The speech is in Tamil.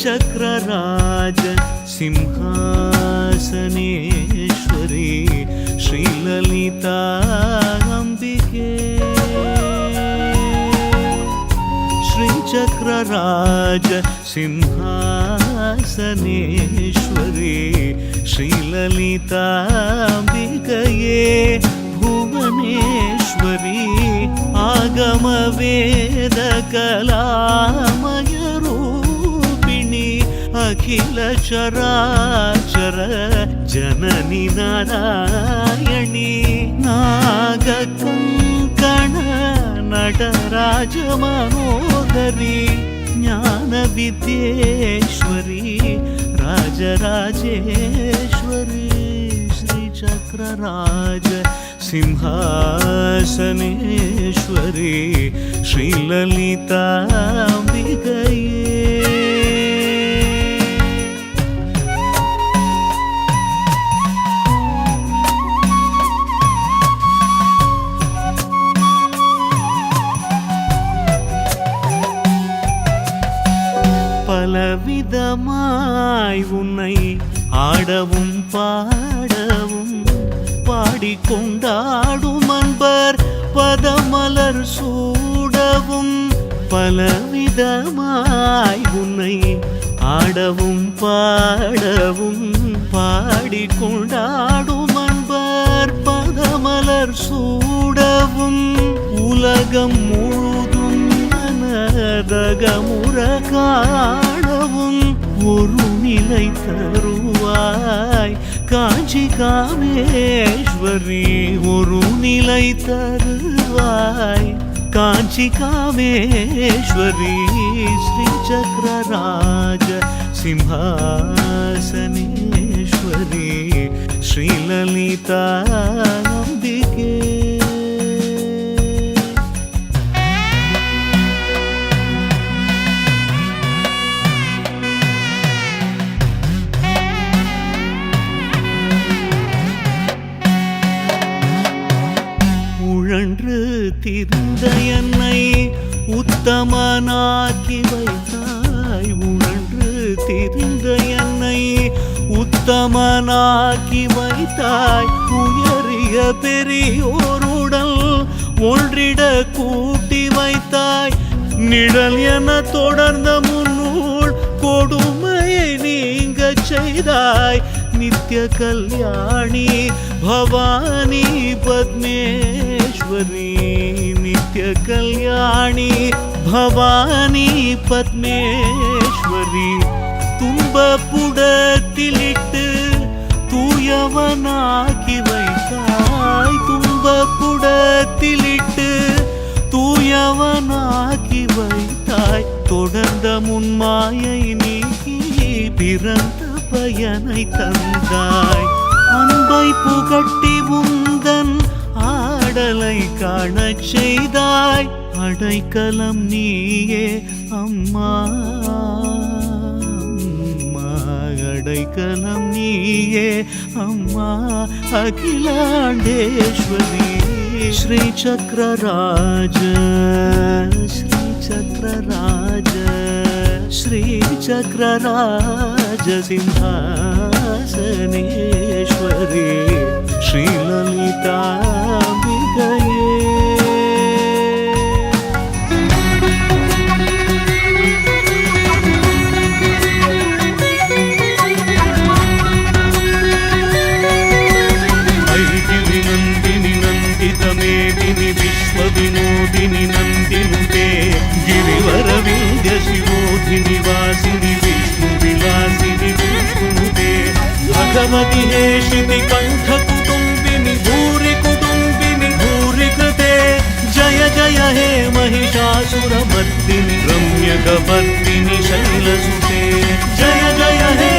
श्रीचक्रराज सिंहासनेश्वरी श्रीललिता अंबिके श्रीचक्रराज सिंहासनेश्वरी श्रीललिता अंबिकये भुवनेश्वरी आगम वेद कलामय रूपिणी अखिल चराचर जननी नारायणी नागकंकण नटराज मनोहरी ज्ञान विद्येश्वरी राजराजेश्वरी श्रीचक्रराज सिंहासनेश्वरी श्रीललिता अंबिकये பலவிதமாய் உன்னை ஆடவும் பாடவும் பாடிக்கொண்டாடும் அன்பர் பதமலர் சூடவும் பலவிதமாய் உன்னை ஆடவும் பாடவும் பாடிக்கொண்டாடும் அன்பர் பதமலர் சூடவும் உலகம் முழுதும் மனதகமுற காணவும் ஒரு நிலை தருவாய் காஞ்சி காமேஸ்வரி ஒரு நிலை தருவாய் காஞ்சி காமேஸ்வரி श्रीचक्रराज सिंहासनेश्वरी श्रीललिता अंबिके உழன்று திரிந்த என்னை உத்தமனாக்கி வைத்தாய் உழன்று திரிந்த என்னை உத்தமனாக்கி வைத்தாய் உயரிய பெரியோருடல் ஒன்றிட கூட்டி வைத்தாய் நிழல் என தொடர்ந்த முன்னூல் கொடுமையை நீங்க செய்தாய் नित्य कल्याणी भवानी पद्मेश्वरी नित्य कल्याणी भवानी पद्मेश्वरी துன்பப்புடத்திலிட்டு தூயவனாக்கி வைத்தாய் துன்பப்புடத்திலிட்டு தூயவனாக்கி வைத்தாய் தொடர்ந்த முன்மாயை நீக்கி பிறந்த பயனை தந்தாய் அன்பை புகட்டி உந்தன் ஆடலை காணச் செய்தாய் அடைக்கலம் நீயே அம்மா அடைக்கலம் நீயே அம்மா அகிலாண்டேஸ்வரி श्रीचक्रराज श्रीचक्रराज श्रीचक्रराज सिंहासनेश्वरी श्रीललिता अंबिकये विश्वविनोदिनि नन्दिनुते गिरिवरविन्द्य शिवोधिनि वासिनि विष्णुविलासिनि विष्णुनुते भगवति हेशिति कण्ठकुटुम्बिनि भूरि कुटुम्बिनि भूरि कृते जय जय हे महिषासुरमर्दिनि रम्यकपर्दिनि शैलसुते जय जय हे